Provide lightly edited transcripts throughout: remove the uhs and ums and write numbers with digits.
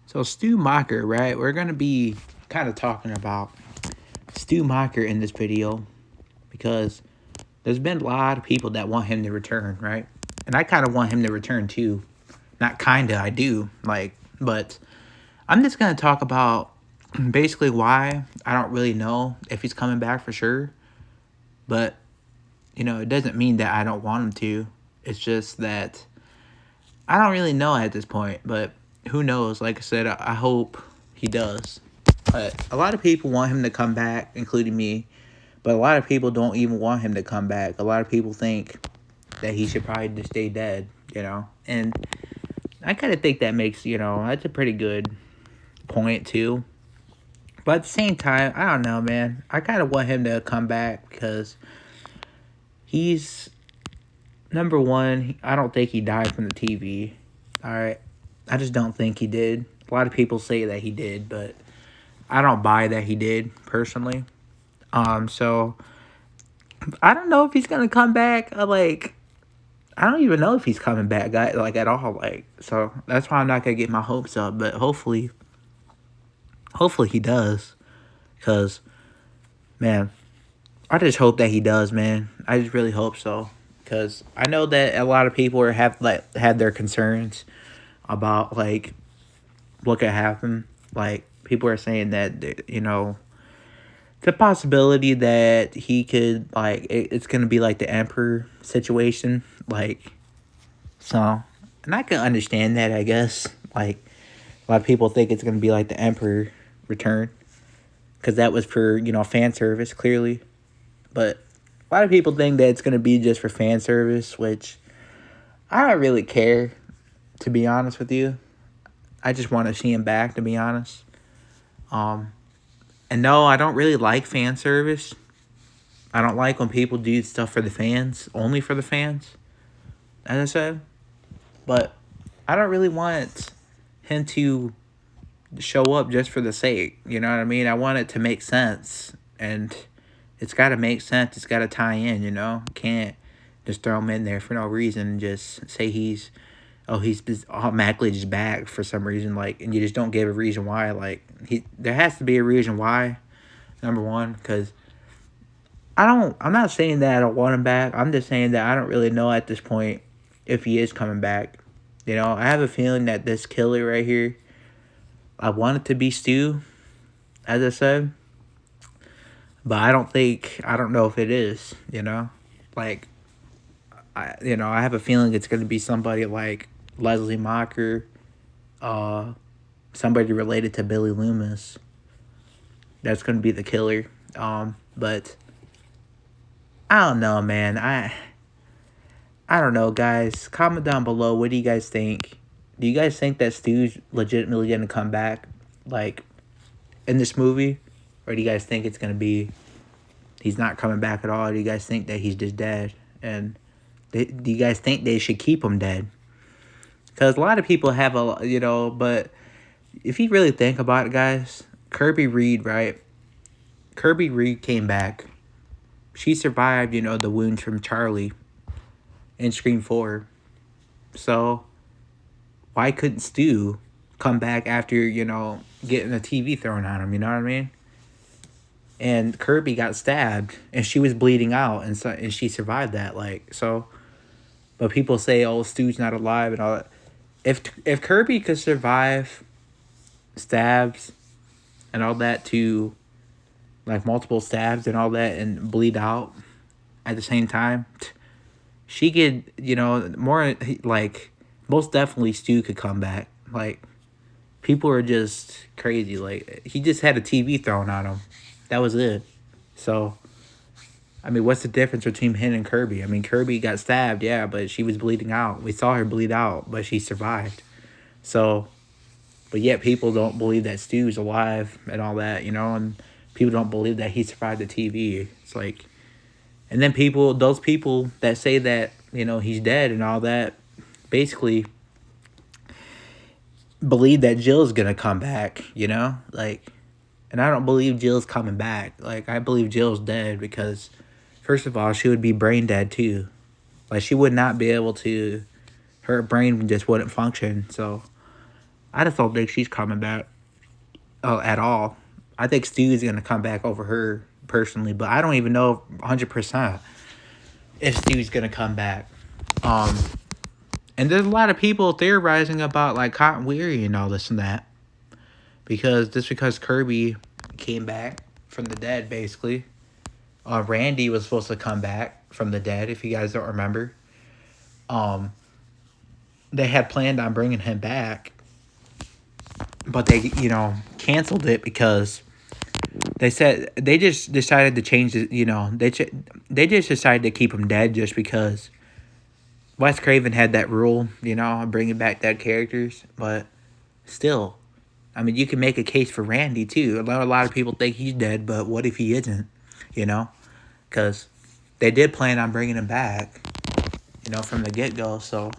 So Stu Macher, right? We're gonna be kind of talking about Stu Macher in this video because there's been a lot of people that want him to return, right? And I kind of want him to return too. Not kinda, I do. But I'm just gonna talk about basically why I don't really know if he's coming back for sure. But it doesn't mean that I don't want him to. It's just that I don't really know at this point. But who knows? Like I said, I hope he does. But a lot of people want him to come back, including me. But a lot of people don't even want him to come back. A lot of people think that he should probably just stay dead. And I kind of think that makes, that's a pretty good point, too. But at the same time, I don't know, man. I kind of want him to come back because he's, number one, I don't think he died from the TV. All right. I just don't think he did. A lot of people say that he did, but I don't buy that he did, personally. So I don't know if he's gonna come back. I don't even know if he's coming back, guy, like at all. So that's why I'm not gonna get my hopes up. But hopefully he does. Cause man, I just hope that he does, man. I just really hope so. Cause I know that a lot of people have had their concerns about what could happen. Like people are saying that the possibility that he could it's gonna be like the Emperor situation, so, and I can understand that, I guess. A lot of people think it's gonna be like the Emperor return, because that was for fan service, clearly. But a lot of people think that it's gonna be just for fan service, which I don't really care, to be honest with you. I just want to see him back, to be honest. Um, and no, I don't really like fan service. I don't like when people do stuff for the fans, only for the fans, as I said. But I don't really want him to show up just for the sake. You know what I mean? I want it to make sense. And it's got to make sense. It's got to tie in. Can't just throw him in there for no reason and just say he's just automatically just back for some reason. And you just don't give a reason why. There has to be a reason why, number one, because I'm not saying that I don't want him back. I'm just saying that I don't really know at this point if he is coming back. I have a feeling that this killer right here, I want it to be Stu, as I said, but I don't know if it is. Like, I have a feeling it's going to be somebody like Leslie Mocker, somebody related to Billy Loomis. That's going to be the killer. But I don't know, man. I don't know, guys. Comment down below. What do you guys think? Do you guys think that Stu's legitimately gonna come back, in this movie, or do you guys think it's gonna be he's not coming back at all? Or do you guys think that he's just dead? And do you guys think they should keep him dead? Because a lot of people have but if you really think about it, guys, Kirby Reed, right? Kirby Reed came back. She survived, the wounds from Charlie in Scream 4. So why couldn't Stu come back after, getting a TV thrown at him, you know what I mean? And Kirby got stabbed and she was bleeding out, and she survived that, so. But people say, oh, Stu's not alive and all that. If Kirby could survive stabs and all that, to multiple stabs and all that, and bleed out at the same time, she could, more most definitely Stu could come back. People are just crazy. He just had a TV thrown at him. That was it. So, I mean, what's the difference between him and Kirby? I mean, Kirby got stabbed, yeah, but she was bleeding out. We saw her bleed out, but she survived. So, but yet people don't believe that Stu's alive and all that, and people don't believe that he survived the TV. It's and then those people that say that, he's dead and all that, basically believe that Jill's gonna come back, and I don't believe Jill's coming back. I believe Jill's dead because, first of all, she would be brain dead too. She would not be able to, her brain just wouldn't function. So I just don't think she's coming back at all. I think Stu is going to come back over her personally, but I don't even know 100% if Stu's going to come back. And there's a lot of people theorizing about like Cotton Weary and all this and that. Because Kirby came back from the dead, basically. Randy was supposed to come back from the dead, if you guys don't remember. They had planned on bringing him back, but they, canceled it because they said they just decided to change it. They just decided to keep him dead just because Wes Craven had that rule, bringing back dead characters. But still, I mean, you can make a case for Randy too. A lot of people think he's dead, but what if he isn't? Because they did plan on bringing him back, from the get-go. So,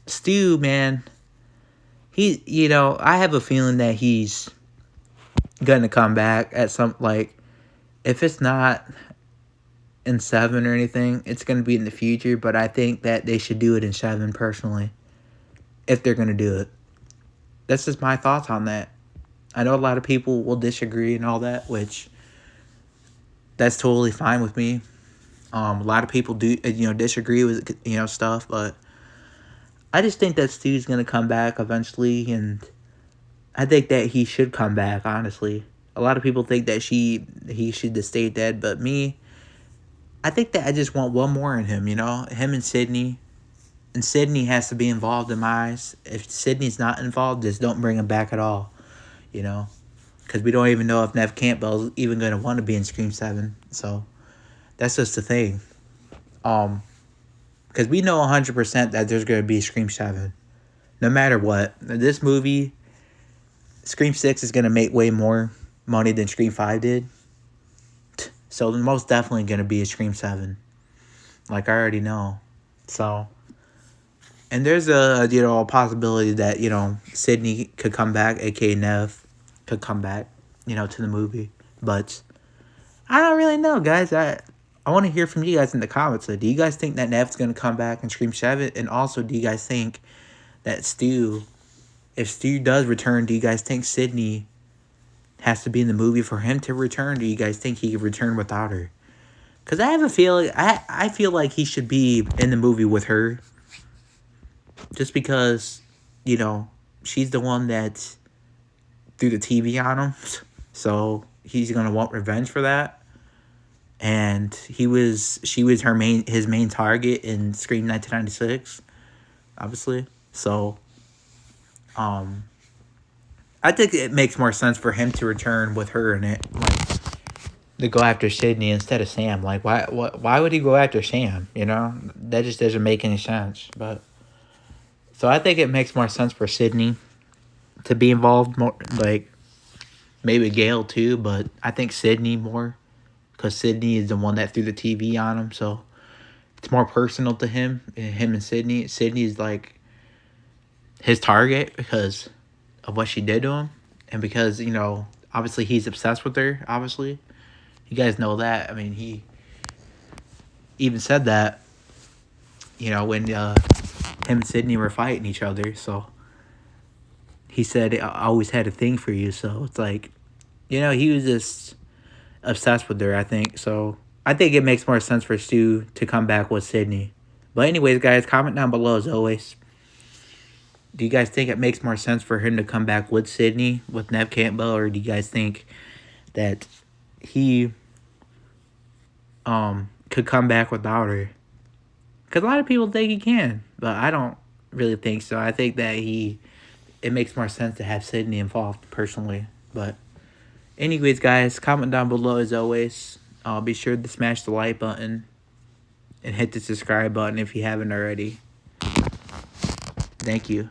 Stu, man, I have a feeling that he's gonna come back at some, like, if it's not in 7 or anything, it's gonna be in the future, but I think that they should do it in 7, personally, if they're gonna do it. That's just my thoughts on that. I know a lot of people will disagree and all that, which that's totally fine with me. A lot of people do, disagree with, stuff, but I just think that Stu's going to come back eventually, and I think that he should come back, honestly. A lot of people think that he should just stay dead, but me, I think that I just want one more in him, him and Sydney. And Sydney has to be involved in my eyes. If Sydney's not involved, just don't bring him back at all, because we don't even know if Neve Campbell's even going to want to be in Scream 7, so that's just the thing. Because we know 100% that there's going to be Scream 7. No matter what. This movie, Scream 6 is going to make way more money than Scream 5 did. So there's most definitely going to be a Scream 7. Like, I already know. So, and there's a possibility that, Sydney could come back, aka Neve could come back, to the movie. But I don't really know, guys. I want to hear from you guys in the comments. So do you guys think that Neve's going to come back in Scream 7? And also, do you guys think that if Stu does return, do you guys think Sydney has to be in the movie for him to return? Do you guys think he could return without her? Because I have a feeling, I feel like he should be in the movie with her. Just because, she's the one that threw the TV on him. So he's going to want revenge for that. And she was his main target in Scream 1996, obviously. So, I think it makes more sense for him to return with her in it, like, to go after Sydney instead of Sam. Like, why would he go after Sam? That just doesn't make any sense. But so I think it makes more sense for Sydney to be involved more, like maybe Gale too, but I think Sydney more. Because Sydney is the one that threw the TV on him, so it's more personal to him and Sydney. Sydney's like his target because of what she did to him. And because, obviously he's obsessed with her, obviously. You guys know that. I mean, he even said that, when him and Sydney were fighting each other. So he said, I always had a thing for you. So it's like, he was just obsessed with her, I think. So I think it makes more sense for Stu to come back with Sydney. But anyways, guys, comment down below as always. Do you guys think it makes more sense for him to come back with Sydney, with Neve Campbell, or do you guys think that he could come back without her? Because a lot of people think he can, but I don't really think so. I think that it makes more sense to have Sydney involved, personally. But anyways, guys, comment down below as always. Be sure to smash the like button and hit the subscribe button if you haven't already. Thank you.